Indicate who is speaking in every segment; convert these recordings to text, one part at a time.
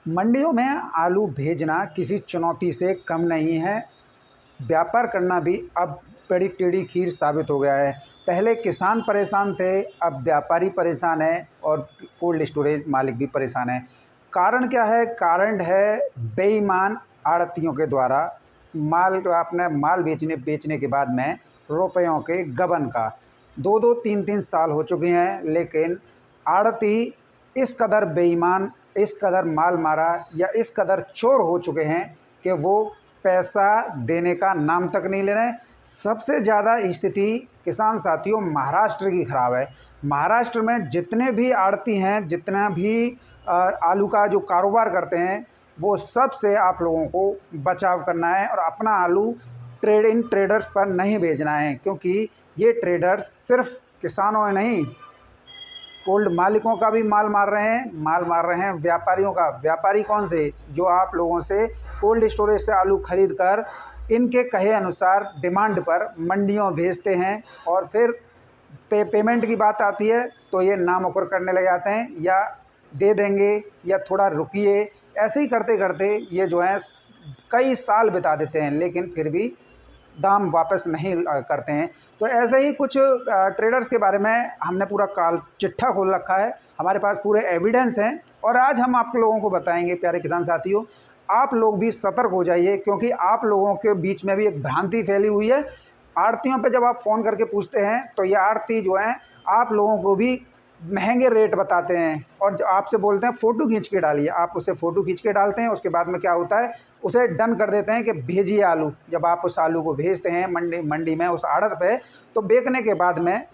Speaker 1: मंडियों में आलू भेजना किसी चुनौती से कम नहीं है। व्यापार करना भी अब बड़ी टेढ़ी खीर साबित हो गया है। पहले किसान परेशान थे, अब व्यापारी परेशान है और कोल्ड स्टोरेज मालिक भी परेशान है। कारण क्या है? कारण है बेईमान आड़तियों के द्वारा माल अपने माल बेचने के बाद में रुपयों के गबन का। 2-2 3-3 साल हो चुके हैं, लेकिन आड़ती इस कदर बेईमान, इस कदर माल मारा या इस कदर चोर हो चुके हैं कि वो पैसा देने का नाम तक नहीं ले रहे हैं। सबसे ज़्यादा स्थिति किसान साथियों महाराष्ट्र की ख़राब है। महाराष्ट्र में जितने भी आड़ती हैं, जितना भी आलू का जो कारोबार करते हैं, वो सब से आप लोगों को बचाव करना है और अपना आलू ट्रेडर्स पर नहीं भेजना है, क्योंकि ये ट्रेडर्स सिर्फ किसानों में नहीं, कोल्ड मालिकों का भी माल मार रहे हैं व्यापारियों का। व्यापारी कौन से? जो आप लोगों से कोल्ड स्टोरेज से आलू खरीद कर इनके कहे अनुसार डिमांड पर मंडियों भेजते हैं और फिर पेमेंट की बात आती है तो ये नामुकर करने लग जाते हैं, या दे देंगे या थोड़ा रुकिए। ऐसे ही करते करते ये जो है कई साल बिता देते हैं, लेकिन फिर भी दाम वापस नहीं करते हैं। तो ऐसे ही कुछ ट्रेडर्स के बारे में हमने पूरा काल चिट्ठा खोल रखा है, हमारे पास पूरे एविडेंस हैं और आज हम आप लोगों को बताएंगे। प्यारे किसान साथियों, आप लोग भी सतर्क हो जाइए, क्योंकि आप लोगों के बीच में भी एक भ्रांति फैली हुई है। आड़तियों पे जब आप फ़ोन करके पूछते हैं तो ये आड़ती जो हैं आप लोगों को भी महंगे रेट बताते हैं और जो आपसे बोलते हैं फ़ोटो खींच के डालिए। आप उसे फ़ोटो खींच के डालते हैं, उसके बाद में क्या होता है, उसे डन कर देते हैं कि भेजिए आलू। जब आप उस आलू को भेजते हैं मंडी में उस आड़त पे, तो बेचने के बाद में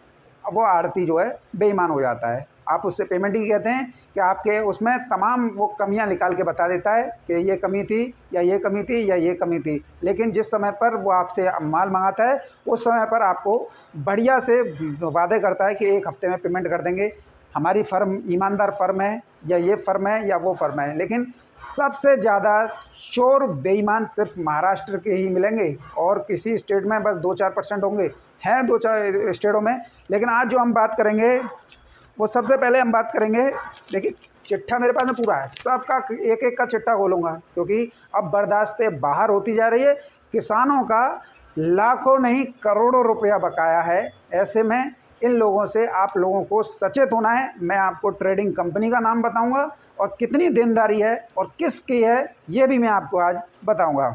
Speaker 1: वो आड़ती जो है बेईमान हो जाता है। आप उससे पेमेंट ही कहते हैं कि आपके उसमें तमाम वो कमियां निकाल के बता देता है कि ये कमी थी या ये कमी थी या ये कमी थी, लेकिन जिस समय पर वो आपसे माल मंगाता है उस समय पर आपको बढ़िया से वादे करता है कि 1 हफ्ते में पेमेंट कर देंगे, हमारी फ़र्म ईमानदार फ़र्म है या ये फ़र्म है या वो फ़र्म है। लेकिन सबसे ज़्यादा चोर बेईमान सिर्फ महाराष्ट्र के ही मिलेंगे और किसी स्टेट में बस 2-4% होंगे, हैं 2-4 स्टेटों में। लेकिन आज जो हम बात करेंगे वो सबसे पहले हम बात करेंगे, देखिए चिट्ठा मेरे पास में पूरा है, सबका एक-एक का चिट्ठा खोलूँगा, क्योंकि अब बर्दाश्त से बाहर होती जा रही है। किसानों का लाखों नहीं करोड़ों रुपया बकाया है। ऐसे में इन लोगों से आप लोगों को सचेत होना है। मैं आपको ट्रेडिंग कंपनी का नाम बताऊंगा और कितनी देनदारी है और किसकी है ये भी मैं आपको आज बताऊंगा।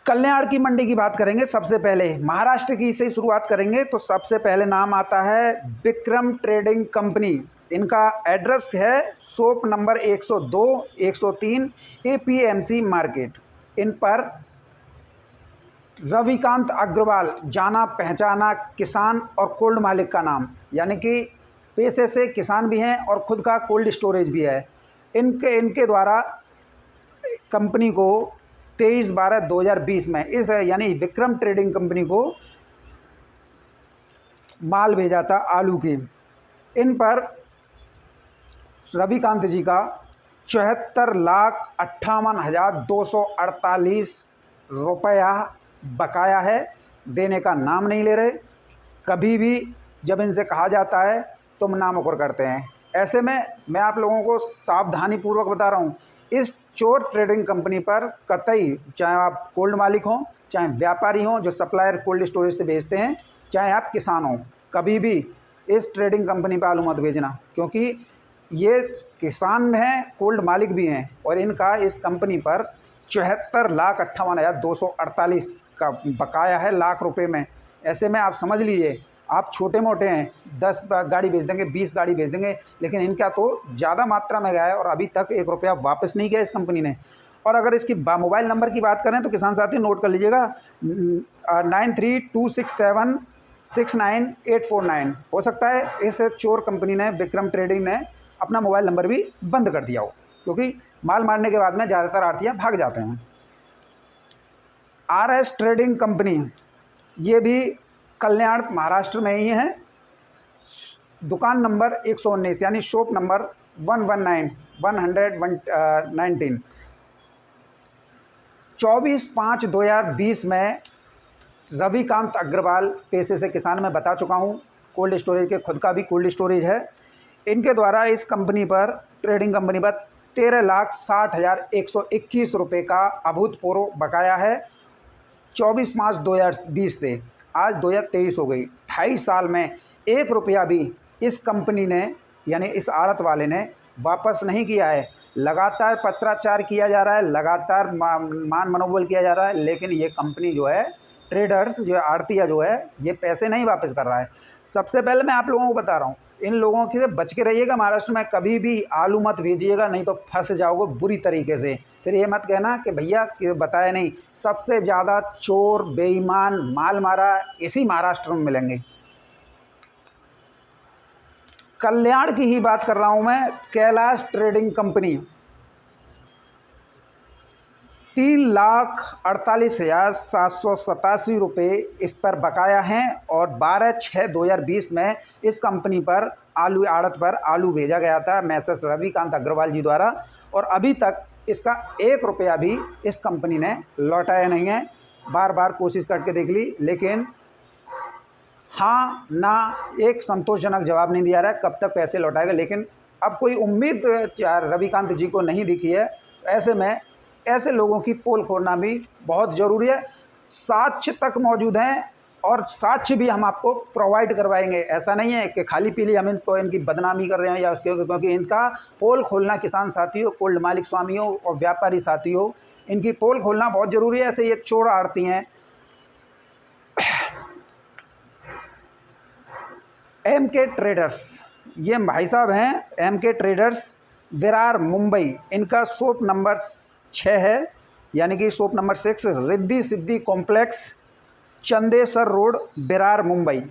Speaker 1: कल्याण की मंडी की बात करेंगे, सबसे पहले महाराष्ट्र की से ही शुरुआत करेंगे तो सबसे पहले नाम आता है विक्रम ट्रेडिंग कंपनी। इनका एड्रेस है शॉप नंबर 102 103 APMC मार्केट। इन पर रविकांत अग्रवाल, जाना पहचाना किसान और कोल्ड मालिक का नाम, यानी कि पेशे से किसान भी हैं और ख़ुद का कोल्ड स्टोरेज भी है। इनके द्वारा कंपनी को 23/12/2020 में इस यानी विक्रम ट्रेडिंग कंपनी को माल भेजा था आलू की। इन पर रविकांत जी का 74,58,248 रुपया बकाया है, देने का नाम नहीं ले रहे। कभी भी जब इनसे कहा जाता है तो नामुकर करते हैं। ऐसे में मैं आप लोगों को सावधानी पूर्वक बता रहा हूँ, इस चोर ट्रेडिंग कंपनी पर कतई, चाहे आप कोल्ड मालिक हों, चाहे व्यापारी हों जो सप्लायर कोल्ड स्टोरेज से भेजते हैं, चाहे आप किसान हों, कभी भी इस ट्रेडिंग कंपनी पर आलू मत भेजना, क्योंकि ये किसान हैं, कोल्ड मालिक भी हैं और इनका इस कंपनी पर 74,58,248 का बकाया है, लाख रुपए में। ऐसे में आप समझ लीजिए, आप छोटे मोटे हैं, 10 गाड़ी भेज देंगे, 20 गाड़ी भेज देंगे, लेकिन इनका तो ज़्यादा मात्रा में गया है और अभी तक 1 रुपया वापस नहीं किया इस कंपनी ने। और अगर इसकी मोबाइल नंबर की बात करें तो किसान साथी नोट कर लीजिएगा, 9326769849। हो सकता है इस चोर कंपनी ने, विक्रम ट्रेडिंग ने अपना मोबाइल नंबर भी बंद कर दिया हो, क्योंकि माल मारने के बाद में ज़्यादातर आड़तियाँ भाग जाते हैं। RS ट्रेडिंग कंपनी, ये भी कल्याण महाराष्ट्र में ही है। दुकान नंबर 119 यानी शॉप नंबर 119 24/5/2020 में रविकांत अग्रवाल, पेशे से किसान, में बता चुका हूँ, कोल्ड स्टोरेज के खुद का भी कोल्ड स्टोरेज है। इनके द्वारा इस कंपनी पर, ट्रेडिंग कंपनी पर 13,60,121 रुपये का अभूतपूर्व बकाया है। 24 मार्च 2020 से आज 2023 हो गई, 2.5 साल में 1 रुपया भी इस कंपनी ने यानी इस आड़त वाले ने वापस नहीं किया है। लगातार पत्राचार किया जा रहा है, लगातार मान मनोबल किया जा रहा है, लेकिन ये कंपनी जो है, ट्रेडर्स जो है, आड़तिया जो है, ये पैसे नहीं वापस कर रहा है। सबसे पहले मैं आप लोगों को बता रहा हूँ, इन लोगों से बच के रहिएगा। महाराष्ट्र में कभी भी आलू मत भेजिएगा, नहीं तो फंस जाओगे बुरी तरीके से। फिर ये मत कहना कि भैया बताया नहीं। सबसे ज़्यादा चोर, बेईमान, माल मारा इसी महाराष्ट्र में मिलेंगे। कल्याण की ही बात कर रहा हूँ मैं। कैलाश ट्रेडिंग कंपनी 3,48,787 रुपये इस पर बकाया हैं और 12/6/2020 में इस कंपनी पर आलू आड़त पर आलू भेजा गया था मैसेज रविकांत अग्रवाल जी द्वारा, और अभी तक इसका 1 रुपया भी इस कंपनी ने लौटाया नहीं है। बार बार कोशिश करके देख ली, लेकिन हाँ ना एक संतोषजनक जवाब नहीं दिया रहा है कब तक पैसे लौटाएगा। लेकिन अब कोई उम्मीद रविकांत जी को नहीं दिखी है। ऐसे में ऐसे लोगों की पोल खोलना भी बहुत ज़रूरी है। साक्ष्य तक मौजूद हैं और साक्ष्य भी हम आपको प्रोवाइड करवाएंगे। ऐसा नहीं है कि खाली पीली हम इनको इनकी बदनामी कर रहे हैं या उसके, क्योंकि इनका पोल खोलना किसान साथियों, कोल्ड मालिक स्वामियों और व्यापारी साथियों, इनकी पोल खोलना बहुत ज़रूरी है। ऐसे ये चोर आड़ती हैं। MK ट्रेडर्स, ये भाई साहब हैं MK ट्रेडर्स, विरार मुंबई। इनका शॉप नंबर 6 है, यानी कि shop number 6, Riddhi Siddhi complex, चंदेसर road, Virar Mumbai.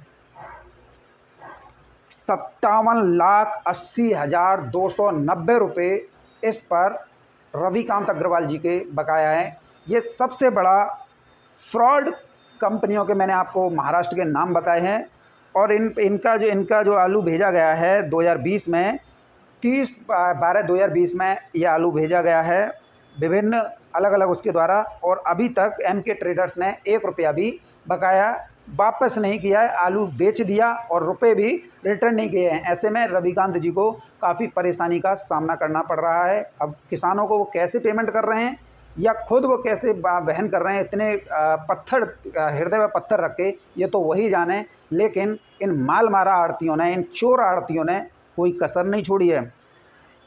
Speaker 1: 57,80,290 रुपये इस पर रविकांत अग्रवाल जी के बकाया हैं। ये सबसे बड़ा फ्रॉड कंपनियों के मैंने आपको महाराष्ट्र के नाम बताए हैं। और इनका जो आलू भेजा गया है 2020 में, 30/12/2020 में ये आलू भेजा गया है विभिन्न अलग अलग उसके द्वारा, और अभी तक MK ट्रेडर्स ने 1 रुपया भी बकाया वापस नहीं किया है। आलू बेच दिया और रुपए भी रिटर्न नहीं किए हैं। ऐसे में रविकांत जी को काफ़ी परेशानी का सामना करना पड़ रहा है। अब किसानों को वो कैसे पेमेंट कर रहे हैं या खुद वो कैसे वहन कर रहे हैं इतने पत्थर, हृदय में पत्थर रख के, ये तो वही जाने। लेकिन इन माल मारा आड़तियों ने, इन चोर आड़तियों ने कोई कसर नहीं छोड़ी है।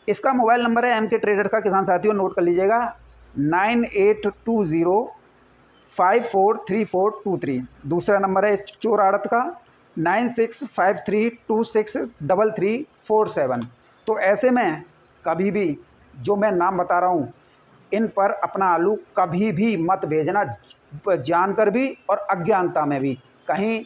Speaker 1: इसका मोबाइल नंबर है MK ट्रेडर्स का, किसान साथियों नोट कर लीजिएगा, 9820543423। दूसरा नंबर है चोर आड़त का 9653263347। तो ऐसे में कभी भी जो मैं नाम बता रहा हूँ, इन पर अपना आलू कभी भी मत भेजना, जानकर भी और अज्ञानता में भी। कहीं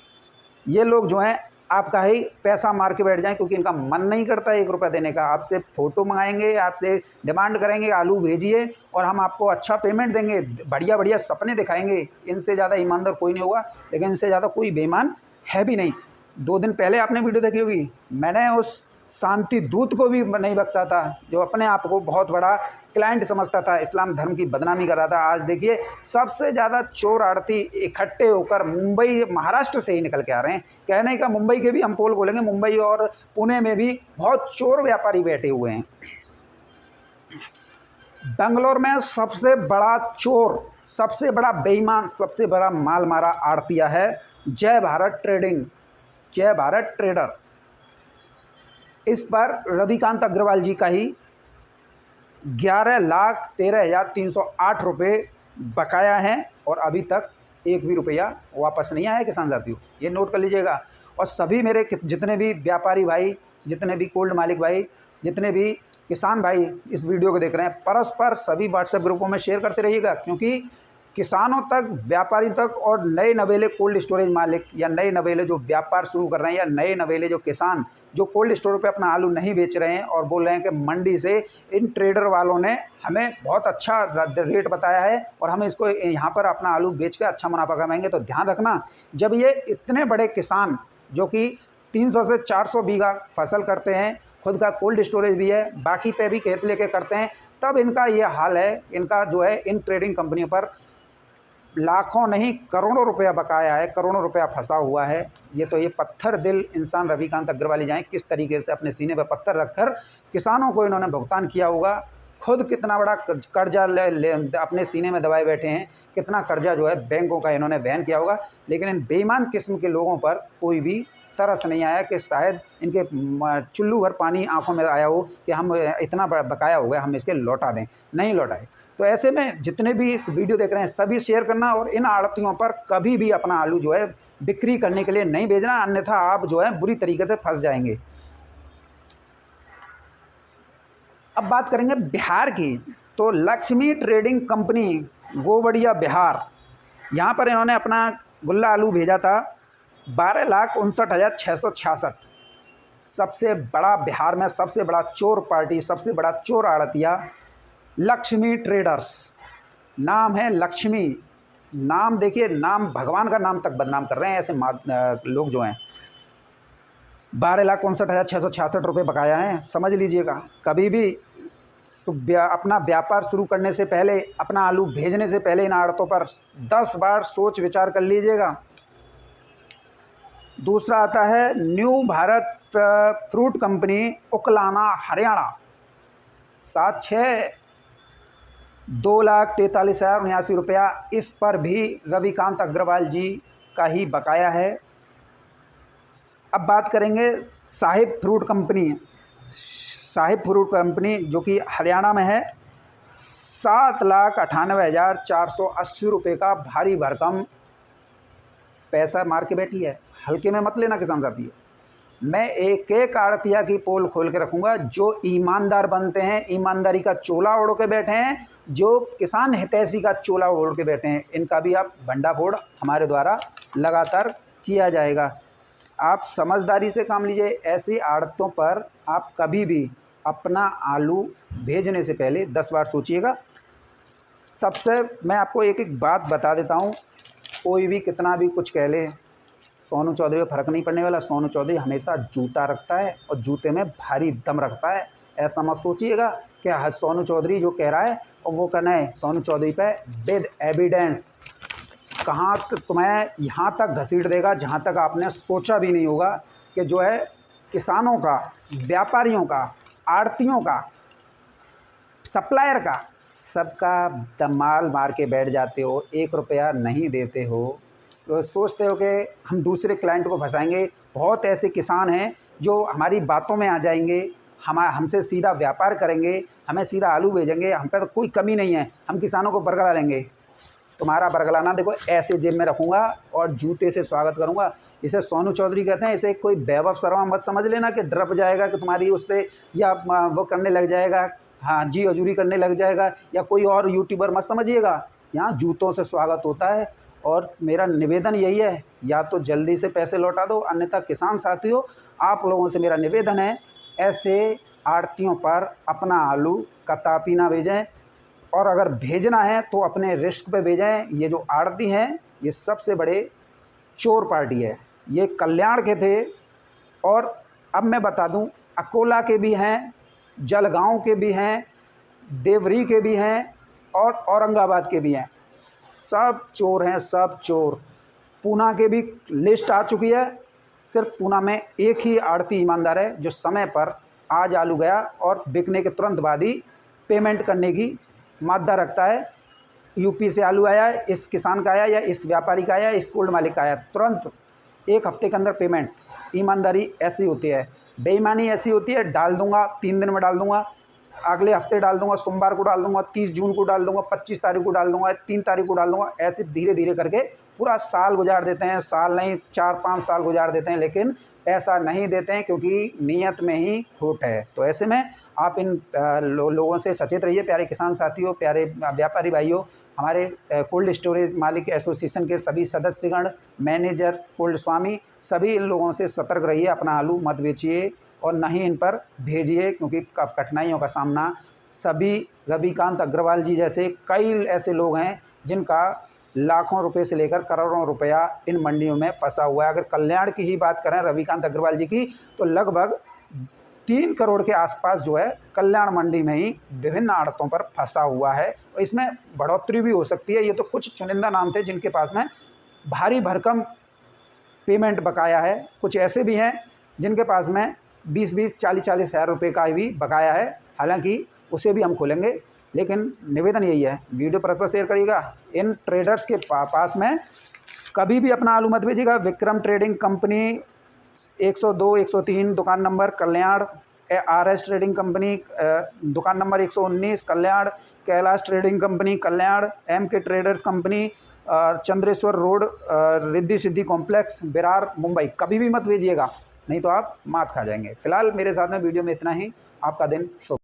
Speaker 1: ये लोग जो हैं आपका ही पैसा मार के बैठ जाएं, क्योंकि इनका मन नहीं करता 1 रुपया देने का। आपसे फ़ोटो मंगाएंगे, आपसे डिमांड करेंगे आलू भेजिए और हम आपको अच्छा पेमेंट देंगे, बढ़िया बढ़िया सपने दिखाएंगे। इनसे ज़्यादा ईमानदार कोई नहीं होगा, लेकिन इनसे ज़्यादा कोई बेईमान है भी नहीं। 2 दिन पहले आपने वीडियो देखी होगी, मैंने उस शांति दूत को भी नहीं बख्शा था जो अपने आप को बहुत बड़ा क्लाइंट समझता था, इस्लाम धर्म की बदनामी कर रहा था। आज देखिए सबसे ज़्यादा चोर आड़ती इकट्ठे होकर मुंबई, महाराष्ट्र से ही निकल के आ रहे हैं। कहने का मुंबई के भी हम पोल खोलेंगे, मुंबई और पुणे में भी बहुत चोर व्यापारी बैठे हुए हैं। बेंगलोर में सबसे बड़ा चोर, सबसे बड़ा बेईमान, सबसे बड़ा माल मारा आड़तिया है जय भारत ट्रेडिंग, जय भारत ट्रेडर। इस पर रविकांत अग्रवाल जी का ही 11,13,308 रुपये बकाया हैं और अभी तक 1 भी रुपया वापस नहीं आया किसान साथियों, ये नोट कर लीजिएगा। और सभी मेरे जितने भी व्यापारी भाई, जितने भी कोल्ड मालिक भाई, जितने भी किसान भाई इस वीडियो को देख रहे हैं, परस्पर सभी व्हाट्सएप ग्रुपों में शेयर करते रहिएगा, क्योंकि किसानों तक, व्यापारी तक और नए नवेले कोल्ड स्टोरेज मालिक या नए नवेले जो व्यापार शुरू कर रहे हैं या नए नवेले जो किसान जो कोल्ड स्टोर पे अपना आलू नहीं बेच रहे हैं और बोल रहे हैं कि मंडी से इन ट्रेडर वालों ने हमें बहुत अच्छा रेट बताया है और हम इसको यहाँ पर अपना आलू बेच के अच्छा मुनाफा कमाएंगे। तो ध्यान रखना, जब ये इतने बड़े किसान जो कि 300 से 400 बीघा फसल करते हैं, खुद का कोल्ड स्टोरेज भी है, बाकी पे भी खेत लेके करते हैं, तब इनका ये हाल है। इनका जो है इन ट्रेडिंग कंपनियों पर लाखों नहीं करोड़ों रुपया बकाया है, करोड़ों रुपया फंसा हुआ है। ये तो ये पत्थर दिल इंसान रविकांत अग्रवाल जाएँ किस तरीके से अपने सीने पर पत्थर रखकर किसानों को इन्होंने भुगतान किया होगा। खुद कितना बड़ा कर्जा ले अपने सीने में दबाए बैठे हैं, कितना कर्जा जो है बैंकों का इन्होंने वहन किया होगा, लेकिन इन बेईमान किस्म के लोगों पर कोई भी तरस नहीं आया कि शायद इनके चुल्लू भर पानी आंखों में आया हो कि हम इतना बकाया हो गया, हम इसके लौटा दें। नहीं लौटाए। तो ऐसे में जितने भी वीडियो देख रहे हैं सभी शेयर करना और इन आड़तियों पर कभी भी अपना आलू जो है बिक्री करने के लिए नहीं भेजना, अन्यथा आप जो है बुरी तरीके से फंस जाएंगे। अब बात करेंगे बिहार की, तो लक्ष्मी ट्रेडिंग कंपनी गोवड़िया बिहार, यहाँ पर इन्होंने अपना गुल्ला आलू भेजा था 12,59,666। सबसे बड़ा बिहार में सबसे बड़ा चोर पार्टी, सबसे बड़ा चोर आड़तिया लक्ष्मी ट्रेडर्स। नाम है लक्ष्मी, नाम देखिए, नाम भगवान का नाम तक बदनाम कर रहे हैं ऐसे लोग जो हैं। 12,59,666 रुपये बकाया हैं, समझ लीजिएगा। कभी भी अपना व्यापार शुरू करने से पहले, अपना आलू भेजने से पहले इन आड़तों पर 10 बार सोच विचार कर लीजिएगा। दूसरा आता है new Bharat fruit company Uklana Haryana, 7/6 2,43,079 रुपया। इस पर भी रविकांत अग्रवाल जी का ही बकाया है। अब बात करेंगे Sahib fruit company, Sahib fruit company जो कि हरियाणा में है, 7,98,480 रुपये का भारी भरकम पैसा मार के बैठी है। हल्के में मत लेना किसान साथियों। मैं एक एक आड़तिया की पोल खोल के रखूँगा जो ईमानदार बनते हैं, ईमानदारी का चोला ओढ़ के बैठे हैं, जो किसान हितैषी का चोला ओढ़ के बैठे हैं, इनका भी आप भंडाफोड़ हमारे द्वारा लगातार किया जाएगा। आप समझदारी से काम लीजिए। ऐसी आड़तों पर आप कभी भी अपना आलू भेजने से पहले 10 बार सोचिएगा। सबसे मैं आपको एक एक बात बता देता हूँ, कोई भी कितना भी कुछ कह ले, सोनू चौधरी को फ़र्क नहीं पड़ने वाला। सोनू चौधरी हमेशा जूता रखता है और जूते में भारी दम रखता है। ऐसा मत सोचिएगा कि सोनू चौधरी जो कह रहा है और वो करना है। सोनू चौधरी पे विद एविडेंस कहाँ तुम्हें यहाँ तक घसीट देगा जहाँ तक आपने सोचा भी नहीं होगा कि जो है किसानों का, व्यापारियों का, आड़तियों का, सप्लायर का, सबका दमाल मार के बैठ जाते हो, 1 रुपया नहीं देते हो। तो सोचते हो कि हम दूसरे क्लाइंट को फंसाएंगे। बहुत ऐसे किसान हैं जो हमारी बातों में आ जाएंगे, हमसे सीधा व्यापार करेंगे, हमें सीधा आलू भेजेंगे, हम पे तो कोई कमी नहीं है, हम किसानों को बरगला लेंगे। तुम्हारा बरगलाना देखो ऐसे जेब में रखूँगा और जूते से स्वागत करूँगा। इसे सोनू चौधरी कहते हैं। इसे कोई वैभव शर्मा मत समझ लेना कि डर जाएगा कि तुम्हारी उससे या वो करने लग जाएगा, हाँ जी हजूरी करने लग जाएगा, या कोई और यूट्यूबर मत समझिएगा। यहाँ जूतों से स्वागत होता है। और मेरा निवेदन यही है, या तो जल्दी से पैसे लौटा दो, अन्यथा किसान साथियों आप लोगों से मेरा निवेदन है, ऐसे आड़तियों पर अपना आलू कतई ना भेजें, और अगर भेजना है तो अपने रिस्क पे भेजें। ये जो आड़ती हैं ये सबसे बड़े चोर पार्टी है। ये कल्याण के थे, और अब मैं बता दूं अकोला के भी हैं, जलगांव के भी हैं, देवरी के भी हैं और औरंगाबाद के भी हैं। सब चोर हैं, सब चोर। पूना के भी लिस्ट आ चुकी है। सिर्फ पूना में एक ही आड़ती ईमानदार है जो समय पर आज आलू गया और बिकने के तुरंत बाद ही पेमेंट करने की मादा रखता है। यूपी से आलू आया, इस किसान का आया या इस व्यापारी का आया, इस कोल्ड मालिक का आया, तुरंत 1 हफ्ते के अंदर पेमेंट। ईमानदारी ऐसी होती है। बेईमानी ऐसी होती है, डाल दूंगा 3 दिन में डाल दूंगा, अगले हफ्ते डाल दूंगा, सोमवार को डाल दूंगा, 30 जून को डाल दूंगा, 25 तारीख को डाल दूंगा, 3 तारीख को डाल दूंगा। ऐसे धीरे धीरे करके पूरा साल गुजार देते हैं। साल नहीं, 4-5 साल गुजार देते हैं, लेकिन पैसा नहीं देते हैं क्योंकि नीयत में ही खोट है। तो ऐसे में आप इन लोगों से सचेत रहिए। प्यारे किसान साथियों, प्यारे व्यापारी भाइयों, हमारे कोल्ड स्टोरेज मालिक एसोसिएशन के सभी सदस्यगण, मैनेजर, कोल्ड स्वामी, सभी इन लोगों से सतर्क रहिए। अपना आलू मत बेचिए और न ही इन पर भेजिए, क्योंकि कठिनाइयों का सामना सभी रविकांत अग्रवाल जी जैसे कई ऐसे लोग हैं जिनका लाखों रुपए से लेकर करोड़ों रुपया इन मंडियों में फंसा हुआ है। अगर कल्याण की ही बात करें रविकांत अग्रवाल जी की, तो लगभग 3 करोड़ के आसपास जो है कल्याण मंडी में ही विभिन्न आड़तों पर फंसा हुआ है। इसमें बढ़ोतरी भी हो सकती है। ये तो कुछ चुनिंदा नाम थे जिनके पास में भारी भरकम पेमेंट बकाया है। कुछ ऐसे भी हैं जिनके पास में 20-20, 40-40 हज़ार रुपये का भी बकाया है। हालांकि उसे भी हम खोलेंगे, लेकिन निवेदन यही है, वीडियो परस्पर शेयर करिएगा। इन ट्रेडर्स के पास में कभी भी अपना आलू मत भेजिएगा। विक्रम ट्रेडिंग कंपनी 102, 103 दुकान number Kalyan, RS trading company दुकान number 119 Kalyan, Kailash trading company Kalyan, MK traders company Chandreshwar road, Riddhi Siddhi complex, Virar, Mumbai. कभी भी मत भेजिएगा, नहीं तो आप मात खा जाएंगे। फिलहाल मेरे साथ में वीडियो में इतना ही। आपका दिन शुभ।